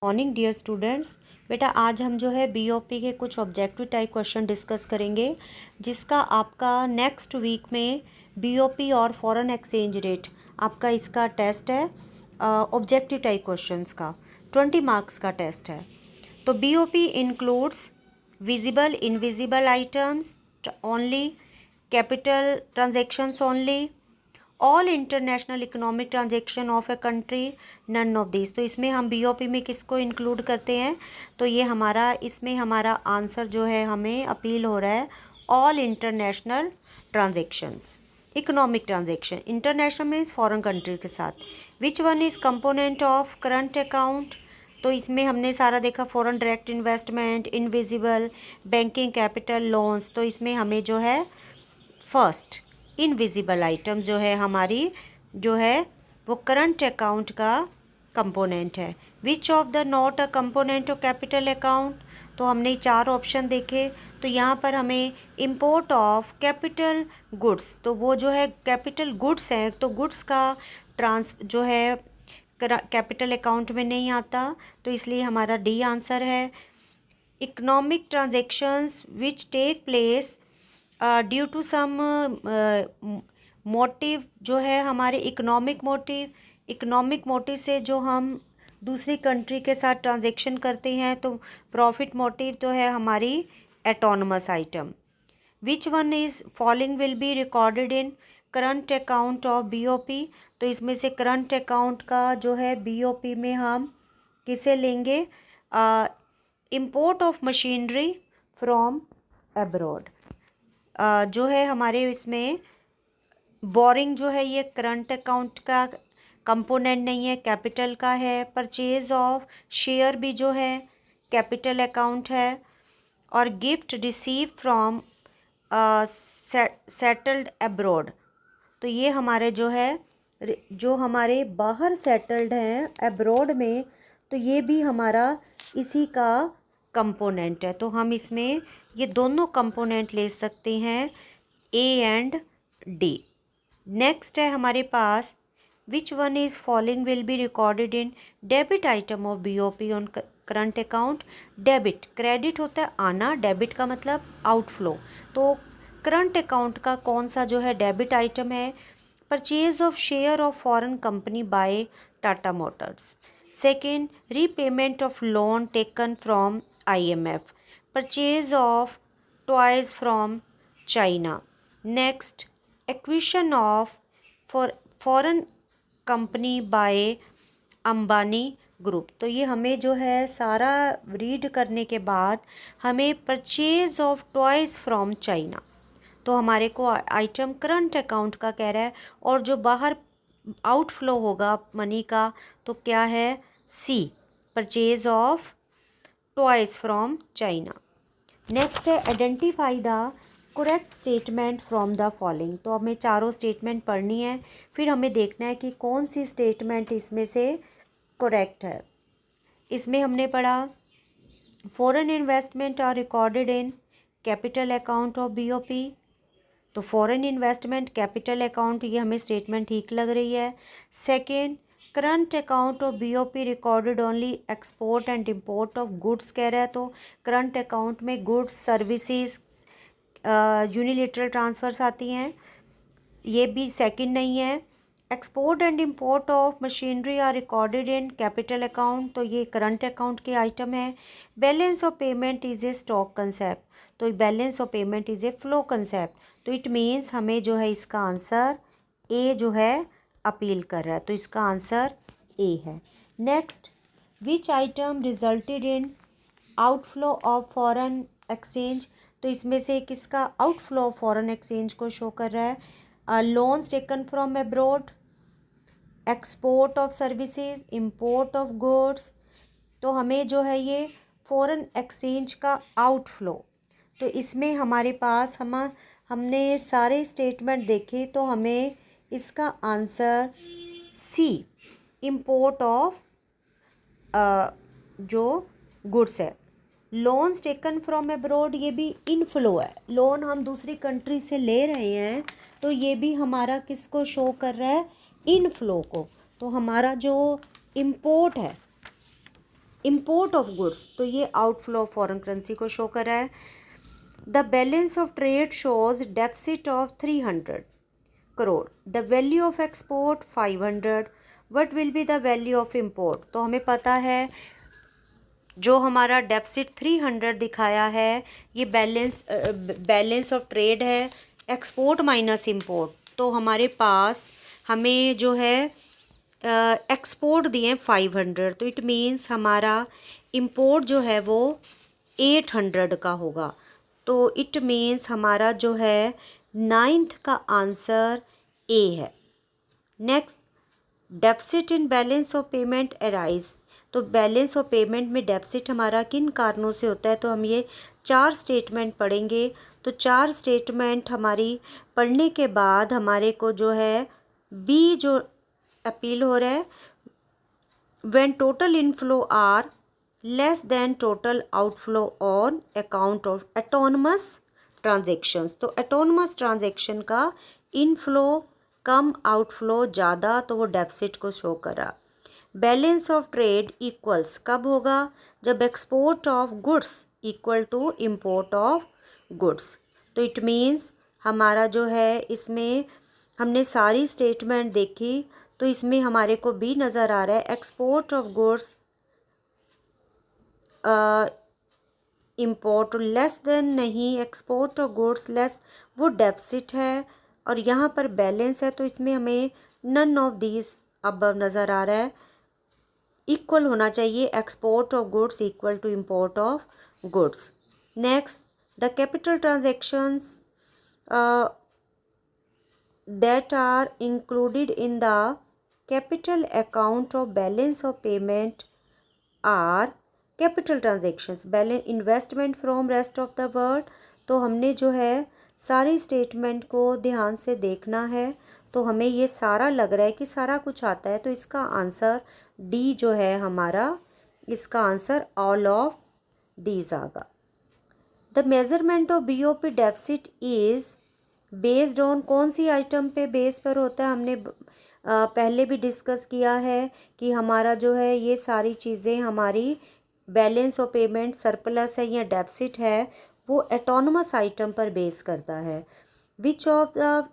Morning dear students. बेटा आज हम जो है बीओपी के कुछ ऑब्जेक्टिव टाइप क्वेश्चन डिस्कस करेंगे, जिसका आपका नेक्स्ट वीक में बीओपी और फॉरेन एक्सचेंज रेट आपका इसका टेस्ट है। ऑब्जेक्टिव टाइप क्वेश्चंस का 20 मार्क्स का टेस्ट है। तो BOP includes visible invisible items only, capital transactions only, all international economic transaction of a country, none of this. तो इसमें हम बीओपी में किसको इंक्लूड करते हैं? तो ये हमारा इसमें हमारा आंसर जो है हमें अपील हो रहा है all international transactions. Economic transaction international means foreign country के साथ। विच one is component of current account? तो इसमें हमने सारा देखा foreign direct investment, invisible, banking, capital, loans. तो इसमें हमें जो है फर्स्ट इनविजिबल आइटम जो है हमारी जो है वो करंट अकाउंट का कंपोनेंट है। Which of the not a component of capital account? तो हमने 4 ऑप्शन देखे। तो यहाँ पर हमें इंपोर्ट ऑफ कैपिटल गुड्स, तो वो जो है कैपिटल गुड्स है, तो गुड्स का ट्रांस जो है कैपिटल अकाउंट में नहीं आता, तो इसलिए हमारा डी आंसर है। Economic transactions which take place due to some motive जो है हमारे इकोनॉमिक मोटिव से जो हम दूसरी कंट्री के साथ ट्रांजेक्शन करते हैं, तो प्रॉफिट मोटिव तो है हमारी autonomous item. Which one is following will be recorded in current account of BOP? तो इसमें से करंट अकाउंट का जो है बीओपी में हम किसे लेंगे? Import of machinery from abroad. जो है हमारे इसमें बोरिंग जो है ये करंट अकाउंट का कंपोनेंट नहीं है, कैपिटल का है। परचेज ऑफ शेयर भी जो है कैपिटल अकाउंट है। और gift receive from settled abroad, तो ये हमारे जो हमारे बाहर सेटल्ड हैं अब्रॉड में, तो ये भी हमारा इसी का कंपोनेंट है। तो हम इसमें ये दोनों कंपोनेंट ले सकते हैं, ए एंड डी। नेक्स्ट है हमारे पास which one is following will be recorded in debit item of BOP on current account. Debit credit होता है आना, डेबिट का मतलब आउटफ्लो। तो करंट अकाउंट का कौन सा जो है डेबिट आइटम है? Purchase of share of foreign company by Tata Motors. Second, repayment of loan taken from IMF, purchase of toys from China. Next, acquisition of foreign company by Ambani group. तो ये हमें जो है सारा रीड करने के बाद हमें purchase of toys from China, तो हमारे को आइटम करंट अकाउंट का कह रहा है, और जो बाहर आउटफ्लो होगा मनी का तो क्या है? C, purchase of toys from China. Next है identify the correct statement from the following. तो हमें चारों स्टेटमेंट पढ़नी है, फिर हमें देखना है कि कौन सी स्टेटमेंट इसमें से करेक्ट है। इसमें हमने पढ़ा foreign investment are recorded in capital account of BOP. तो फॉरेन इन्वेस्टमेंट कैपिटल अकाउंट, ये हमें स्टेटमेंट ठीक लग रही है। Second, current account of BOP recorded only export and import of goods कह रहा है, तो करंट अकाउंट में गुड्स, सर्विसेज, यूनिलेटरल ट्रांसफर्स आती हैं, ये भी सेकंड नहीं है। Export and import of machinery are recorded in capital account, तो ये करंट अकाउंट के आइटम है। Balance of payment is a stock concept, तो balance of payment is a flow concept. तो इट मीन्स हमें जो है इसका आंसर ए जो है अपील कर रहा है, तो इसका आंसर ए है। Next, which item resulted in outflow of foreign exchange? तो इसमें से किसका आउटफ्लो ऑफ फॉरेन एक्सचेंज को शो कर रहा है? Loans taken from abroad, export of services, import of goods. तो हमें जो है ये फॉरेन एक्सचेंज का आउटफ्लो, तो इसमें हमारे पास हमने सारे स्टेटमेंट देखे, तो हमें इसका आंसर सी, इंपोर्ट ऑफ जो गुड्स है। लोन्स टेकन फ्रॉम अब्रॉड, ये भी इनफ्लो है, लोन हम दूसरी कंट्री से ले रहे हैं, तो ये भी हमारा किसको शो कर रहा है? इनफ्लो को। तो हमारा जो इंपोर्ट है इम्पोर्ट ऑफ गुड्स, तो ये आउटफ्लो ऑफ फॉरेन करेंसी को शो कर रहा है। The balance of trade shows deficit of 300 crore, the value of export 500, what will be the value of import. तो हमें पता है जो हमारा डेफिसिट 300 दिखाया है ये बैलेंस ऑफ ट्रेड है, एक्सपोर्ट माइनस इम्पोर्ट। तो हमारे पास हमें जो है एक्सपोर्ट दिए 500, तो इट मीन्स हमारा इम्पोर्ट जो है वो 800 का होगा। तो इट मीन्स हमारा जो है 9th का आंसर ए है। Next, deficit in balance of payment arise, तो बैलेंस ऑफ पेमेंट में डेफिसिट हमारा किन कारणों से होता है, तो हम ये 4 स्टेटमेंट पढ़ेंगे। तो 4 स्टेटमेंट हमारी पढ़ने के बाद हमारे को जो है बी जो अपील हो रहा है, when total inflow are less than total outflow on account of autonomous transactions. तो एटोनमस ट्रांजेक्शन का इनफ्लो कम आउटफ्लो ज़्यादा, तो वो डेफिसिट को शो करा। बैलेंस ऑफ ट्रेड इक्वल्स कब होगा, जब export of goods equal to import of goods. तो इट मीन्स हमारा जो है इसमें हमने सारी स्टेटमेंट देखी, तो इसमें हमारे को भी नज़र आ रहा है export of goods import less than नहीं, एक्सपोर्ट ऑफ गुड्स लेस वो डेफिसिट है, और यहाँ पर बैलेंस है, तो इसमें हमें नन ऑफ दीज अब नज़र आ रहा है। इक्वल होना चाहिए, export of goods equal to import of goods. Next, the capital transactions that are included in the capital account of balance of payment are capital transactions, balance investment from rest of the world। तो हमने जो है सारी statement को ध्यान से देखना है, तो हमें ये सारा लग रहा है कि सारा कुछ आता है, तो इसका आंसर डी जो है हमारा, इसका आंसर ऑल ऑफ दीज आगा। The measurement of BOP deficit is based on, कौन सी आइटम पे बेस पर होता है, हमने पहले भी डिस्कस किया है कि हमारा जो है ये सारी चीज़ें हमारी बैलेंस ऑफ पेमेंट सरप्लस है या डेफिसिट है, वो एटोनमस आइटम पर बेस करता है। Which of the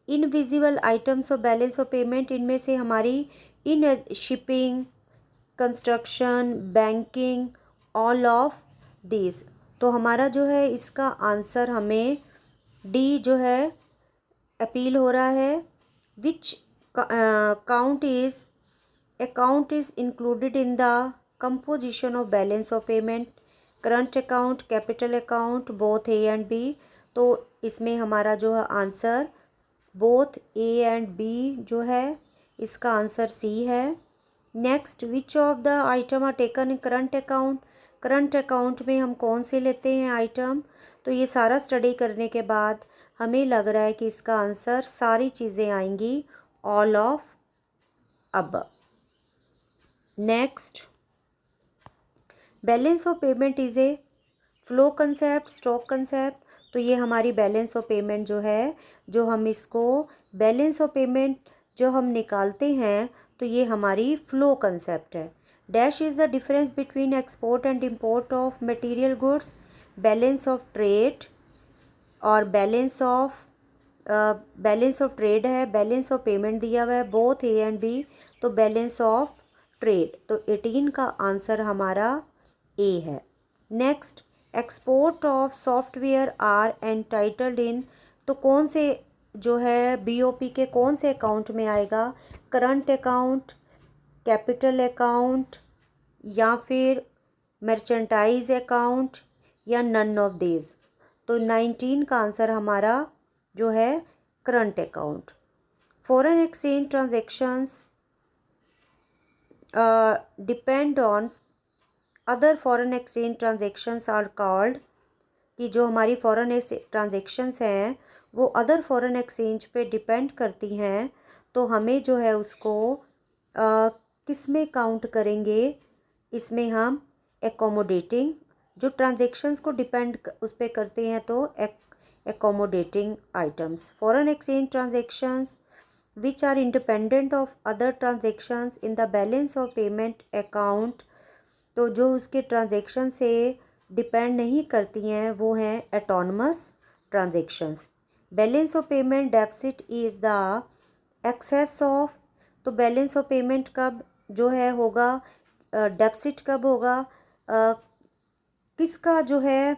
invisible items of balance of payment, इनमें से हमारी in shipping, construction, banking, all of this. तो हमारा जो है इसका आंसर हमें डी जो है अपील हो रहा है। Which account is included in the composition of balance of payment, current account, capital account, both A and B. तो इसमें हमारा जो है answer both A and B जो है, इसका आंसर सी है। Next, which of the items are taken in current account, current account में हम कौन से लेते हैं आइटम। तो ये सारा स्टडी करने के बाद हमें लग रहा है कि इसका आंसर सारी चीज़ें आएंगी ऑल ऑफ अब। Next, balance of payment is a flow concept, stock concept. तो ये हमारी बैलेंस ऑफ पेमेंट जो है, जो हम इसको बैलेंस ऑफ पेमेंट जो हम निकालते हैं, तो ये हमारी फ्लो कंसेप्ट है। Dash is the difference between export and import of material goods, balance of trade और बैलेंस ऑफ ट्रेड है, बैलेंस ऑफ पेमेंट दिया हुआ है बोथ ए एंड बी, तो बैलेंस ऑफ ट्रेड, तो 18 का आंसर हमारा ए है। Next, export of software are entitled in, तो कौन से जो है बीओपी के कौन से अकाउंट में आएगा, करंट अकाउंट, कैपिटल अकाउंट, या फिर मर्चेंटाइज अकाउंट, या नन ऑफ दीज। तो 19 का आंसर हमारा जो है current account. Foreign exchange transactions depend on other foreign exchange transactions are called, कि जो हमारी फॉरेन ट्रांजैक्शंस हैं वो अदर फॉरेन एक्सचेंज पे डिपेंड करती हैं, तो हमें जो है उसको किस में काउंट करेंगे, इसमें हम एकोमोडेटिंग, जो ट्रांजैक्शंस को डिपेंड उस पर करते हैं, तो accommodating items. Foreign exchange transactions which are independent of other transactions in the balance of payment account तो जो उसके ट्रांजेक्शन से डिपेंड नहीं करती हैं वो हैं autonomous transactions. Balance of payment deficit is the excess of, तो बैलेंस ऑफ पेमेंट कब जो है होगा, डेफिसिट कब होगा, किसका जो है,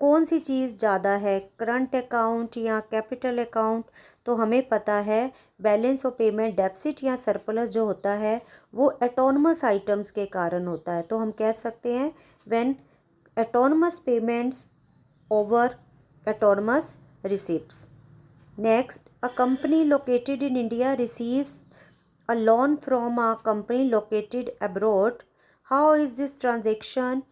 कौन सी चीज़ ज़्यादा है, करंट अकाउंट या कैपिटल अकाउंट। तो हमें पता है बैलेंस ऑफ पेमेंट डेफिसिट या सरप्लस जो होता है वो एटोनमस आइटम्स के कारण होता है। तो हम कह सकते हैं when autonomous payments over autonomous receipts. Next, a company located in India receives a loan from a company located abroad. How is this transaction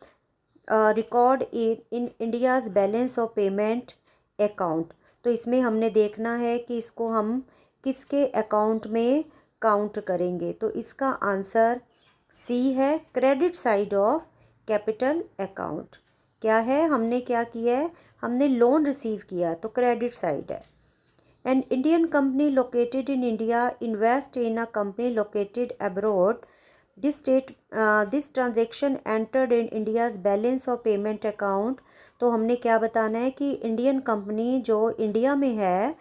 record in India's balance of payment account? तो इसमें हमने देखना है कि इसको हम किसके account में काउंट करेंगे। तो इसका आंसर सी है, credit side of capital account. क्या है, हमने क्या किया है, हमने लोन रिसीव किया तो क्रेडिट साइड है। An Indian company located in India invest in a company located abroad. This transaction entered in India's balance of payment account. तो हमने क्या बताना है कि इंडियन कंपनी जो इंडिया में है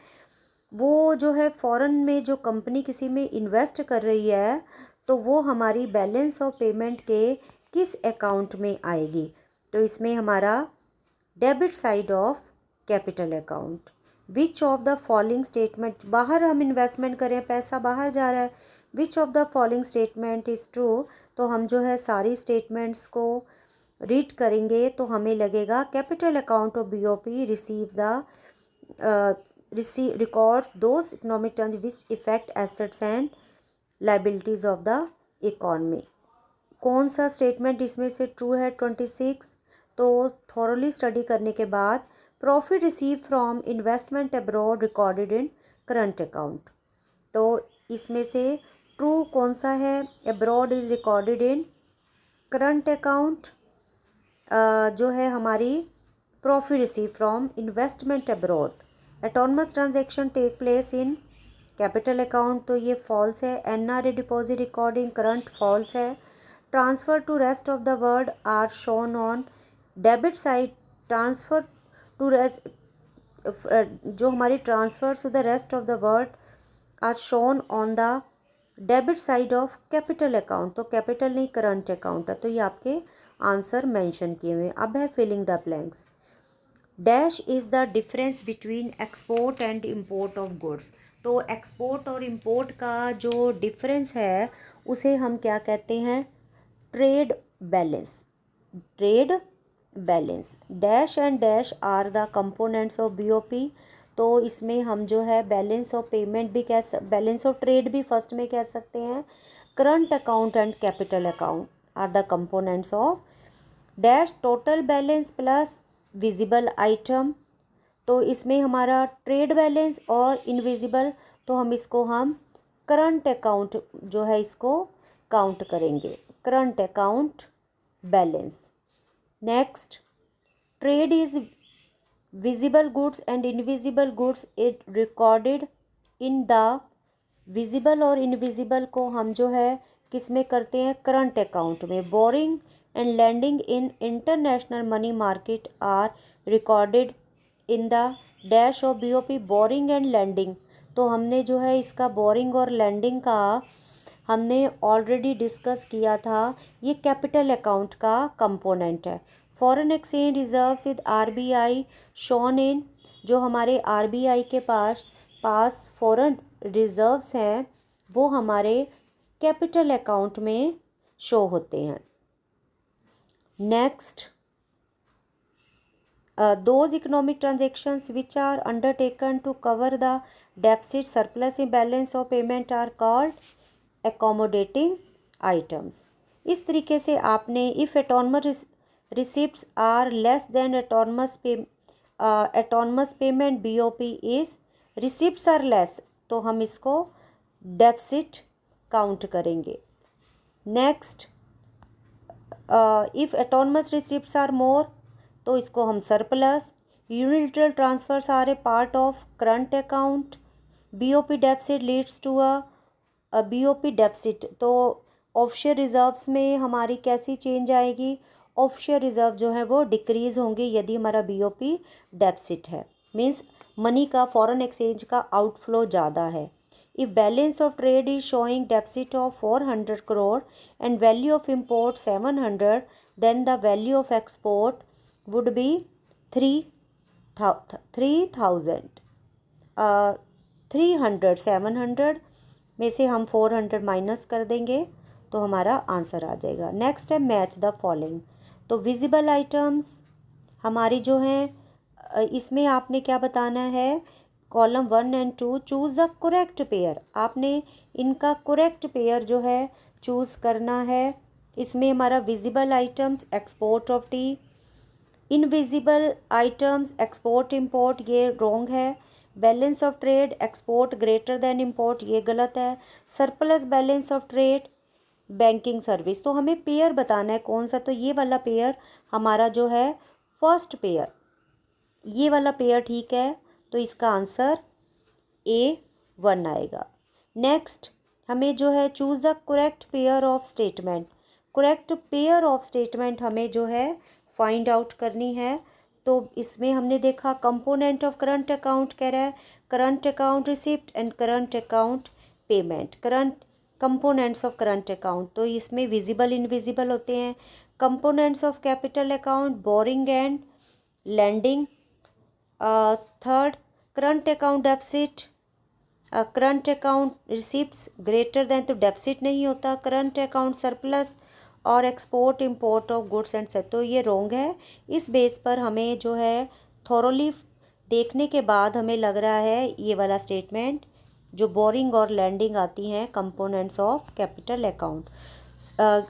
वो जो है फॉरेन में जो कंपनी किसी में इन्वेस्ट कर रही है तो वो हमारी बैलेंस ऑफ पेमेंट के किस अकाउंट में आएगी। तो इसमें हमारा debit side of capital account. Which of the following statement, बाहर हम इन्वेस्टमेंट करें, पैसा बाहर जा रहा है, which of the following statement is true. तो हम जो है सारी स्टेटमेंट्स को रीड करेंगे तो हमें लगेगा capital account of BOP receive the records those economic terms which effect assets and liabilities of the economy. कौन सा स्टेटमेंट इसमें से ट्रू है, 26। तो थॉरली स्टडी करने के बाद profit receive from investment abroad recorded in current account. तो इसमें से ट्रू कौन सा है, abroad is recorded in current account. जो है हमारी profit receive from investment abroad. Autonomous transaction take place in capital account, तो ये फॉल्स है। NRA deposit recording current, false है। Transfer to rest of the world are shown on debit side. Transfer to rest, जो हमारी transfer to the rest of the world are shown on the debit side of capital account. तो capital नहीं, current account है। तो ये आपके answer mention किए हुए। अब है filling the blanks. Dash is the difference between export and import of goods. तो एक्सपोर्ट और इम्पोर्ट का जो डिफरेंस है उसे हम क्या कहते हैं, trade balance. Trade balance. Dash and dash are the components of BOP. तो इसमें हम जो है बैलेंस ऑफ पेमेंट भी बैलेंस ऑफ ट्रेड भी फर्स्ट में कह सकते हैं। Current account and capital account are the components of dash total balance plus visible item. तो इसमें हमारा ट्रेड बैलेंस और इनविजिबल, तो हम इसको करंट अकाउंट जो है इसको काउंट करेंगे, current account balance. Next, trade is visible goods and invisible goods it recorded in the visible और इनविजिबल को हम जो है किस में करते हैं, करंट अकाउंट में। Borrowing and lending in international money market are recorded in the dash of BOP. Borrowing and lending, तो हमने जो है इसका बोरिंग और लैंडिंग का हमने ऑलरेडी डिस्कस किया था, ये कैपिटल अकाउंट का कंपोनेंट है। Foreign exchange reserves with RBI shown in, जो हमारे आरबीआई के पास फॉरेन रिजर्व्स हैं वो हमारे कैपिटल अकाउंट में शो होते हैं। Next, those economic transactions which are undertaken to cover the deficit, surplus in balance of payment are called accommodating items। इस तरीके से आपने if autonomous receipts are less than autonomous payment BOP is receipts are less, तो हम इसको deficit count करेंगे। Next, if autonomous receipts are more, तो इसको हम surplus. Unilateral transfers are a part of current account. BOP deficit leads to a BOP deficit, तो offshore reserves में हमारी कैसी चेंज आएगी, ऑफशोर रिजर्व जो है वो डिक्रीज़ होंगे यदि हमारा बीओपी डेफिसिट है, मींस मनी का फॉरेन एक्सचेंज का आउटफ्लो ज़्यादा है। If balance of trade is showing deficit of 400 crore and value of import 700, then the value of export would be 3,000। 300 700 में से हम 400 माइनस कर देंगे तो हमारा आंसर आ जाएगा। नेक्स्ट है मैच द फॉलोइंग। तो विजिबल आइटम्स हमारी जो हैं इसमें आपने क्या बताना है, column 1 and 2 choose the correct pair. आपने इनका करेक्ट पेयर जो है चूज़ करना है। इसमें हमारा visible items export of T, invisible items export import, ये रॉन्ग है। Balance of trade export greater than import, ये गलत है। Surplus balance of trade banking service. तो हमें पेयर बताना है कौन सा, तो ये वाला पेयर हमारा जो है फर्स्ट पेयर, ये वाला पेयर ठीक है, तो इसका आंसर A1 आएगा। नेक्स्ट हमें जो है choose the correct pair of statement. Correct pair of statement हमें जो है फाइंड आउट करनी है। तो इसमें हमने देखा कंपोनेंट ऑफ करंट अकाउंट कह रहा है current account receipt and current account payment. Current components of current account, तो इसमें विजिबल इनविजिबल होते हैं। Components of capital account borrowing and lending. Third current account deficit, current account receipts greater than, तो deficit नहीं होता। Current account surplus और export import of goods and service, तो ये रॉन्ग है। इस बेस पर हमें जो है थॉरोली देखने के बाद हमें लग रहा है ये वाला स्टेटमेंट जो बोरिंग और लैंडिंग आती हैं components of capital account.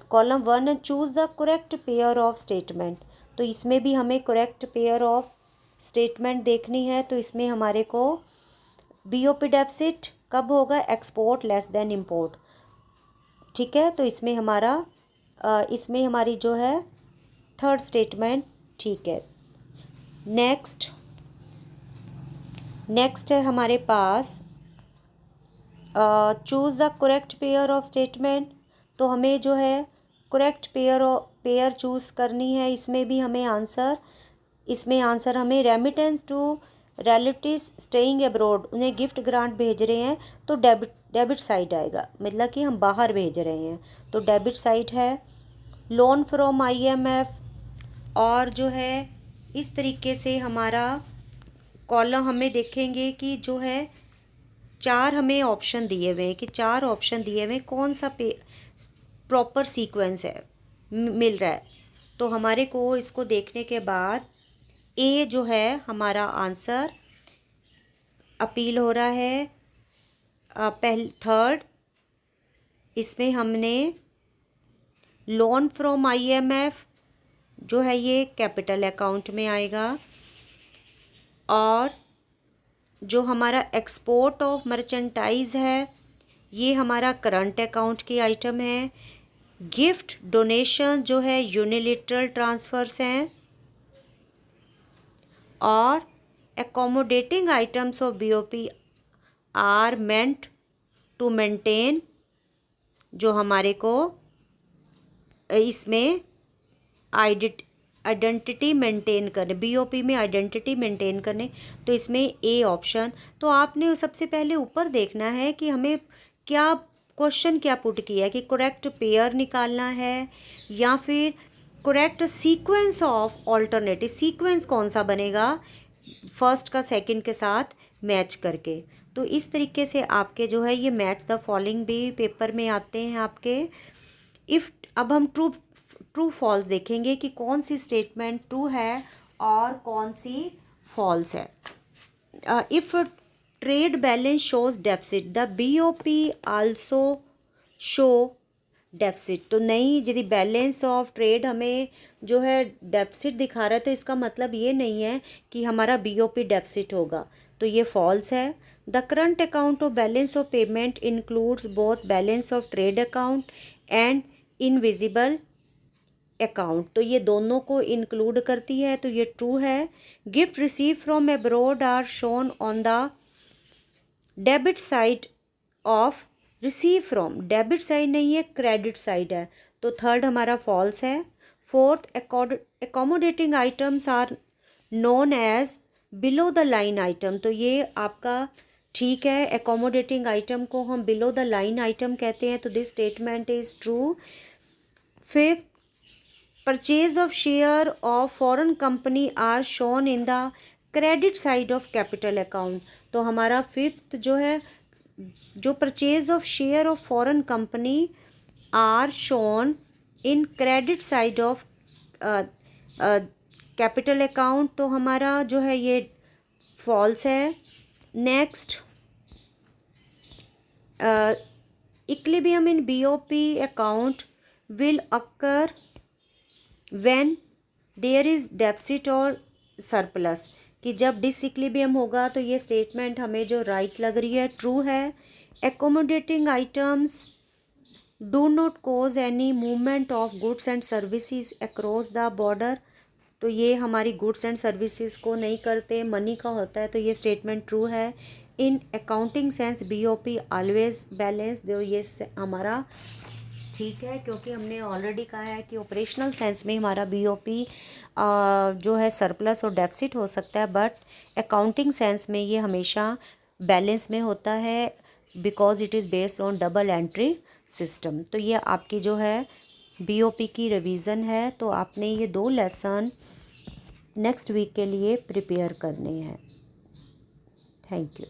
Column 1 choose the correct pair of statement. तो इसमें भी हमें करेक्ट पेयर ऑफ स्टेटमेंट देखनी है। तो इसमें हमारे को बीओपी डेफिसिट कब होगा, एक्सपोर्ट लेस देन इंपोर्ट, ठीक है। तो इसमें हमारा इसमें हमारी जो है थर्ड स्टेटमेंट ठीक है। नेक्स्ट है हमारे पास choose the correct pair of statement. तो हमें जो है करेक्ट पेयर चूज़ करनी है। इसमें भी हमें आंसर हमें remittance to relatives staying abroad, उन्हें गिफ्ट ग्रांट भेज रहे हैं तो डेबिट साइड आएगा, मतलब कि हम बाहर भेज रहे हैं तो डेबिट साइड है। लोन फ्रॉम IMF, और जो है इस तरीके से हमारा कॉलम हमें देखेंगे कि जो है चार हमें ऑप्शन दिए हुए हैं कि चार ऑप्शन दिए हुए हैं कौन सा प्रॉपर सीक्वेंस है मिल रहा है। तो हमारे को इसको देखने के बाद A जो है हमारा आंसर अपील हो रहा है। थर्ड इसमें हमने लोन फ्रॉम IMF जो है ये कैपिटल अकाउंट में आएगा, और जो हमारा एक्सपोर्ट ऑफ मर्चेंटाइज है ये हमारा करंट अकाउंट की आइटम है। गिफ्ट डोनेशन जो है यूनिलेटरल ट्रांसफ़र्स हैं, और accommodating items of BOP are meant to maintain, जो हमारे को इसमें आइडेंटिटी मेंटेन करने, BOP में आइडेंटिटी मेंटेन करने, तो इसमें A ऑप्शन। तो आपने सबसे पहले ऊपर देखना है कि हमें क्या क्वेश्चन क्या पुट किया है कि करेक्ट पेयर निकालना है या फिर correct sequence of alternative, sequence कौन सा बनेगा फर्स्ट का सेकंड के साथ मैच करके। तो इस तरीके से आपके जो है ये मैच द फॉलोइंग भी पेपर में आते हैं आपके। अब हम ट्रू फॉल्स देखेंगे कि कौन सी स्टेटमेंट ट्रू है और कौन सी फॉल्स है। If trade balance shows deficit the BOP also show deficit. तो नहीं, यदि बैलेंस ऑफ ट्रेड हमें जो है डेफिसिट दिखा रहा है तो इसका मतलब ये नहीं है कि हमारा BOP डेफिसिट होगा, तो ये फॉल्स है। The current account of balance of payment includes both balance of trade account and invisible account, तो ये दोनों को इंक्लूड करती है, तो ये ट्रू है। Gift receive from abroad are shown on the debit side of receive from, debit side नहीं है, क्रेडिट साइड है, तो थर्ड हमारा फॉल्स है। Fourth, accommodating items are known as below the line item, तो ये आपका ठीक है, एकोमोडेटिंग आइटम को हम बिलो द लाइन आइटम कहते हैं, तो this statement is true. Fifth, purchase of share of foreign company are shown in the credit side of capital account, तो हमारा फिफ्थ जो है, जो purchase of share of foreign company are shown in credit side of capital account, तो हमारा जो है ये फॉल्स है। Next, equilibrium in BOP account will occur when there is deficit और सरप्लस, कि जब डिसइक्विलिब्रियम होगा, तो ये स्टेटमेंट हमें जो राइट लग रही है ट्रू है। Accommodating items do not cause any movement of goods and services across the border, तो ये हमारी गुड्स एंड सर्विसेज को नहीं करते, मनी का होता है, तो ये स्टेटमेंट ट्रू है। In accounting sense BOP always balance, तो ये हमारा ठीक है, क्योंकि हमने ऑलरेडी कहा है कि ऑपरेशनल सेंस में हमारा बीओपी जो है सरप्लस और डेफिसिट हो सकता है, बट अकाउंटिंग सेंस में ये हमेशा बैलेंस में होता है, because it is based on double entry system. तो ये आपकी जो है बीओपी की रिवीजन है, तो आपने ये 2 लेसन नेक्स्ट वीक के लिए प्रिपेयर करने हैं। Thank you.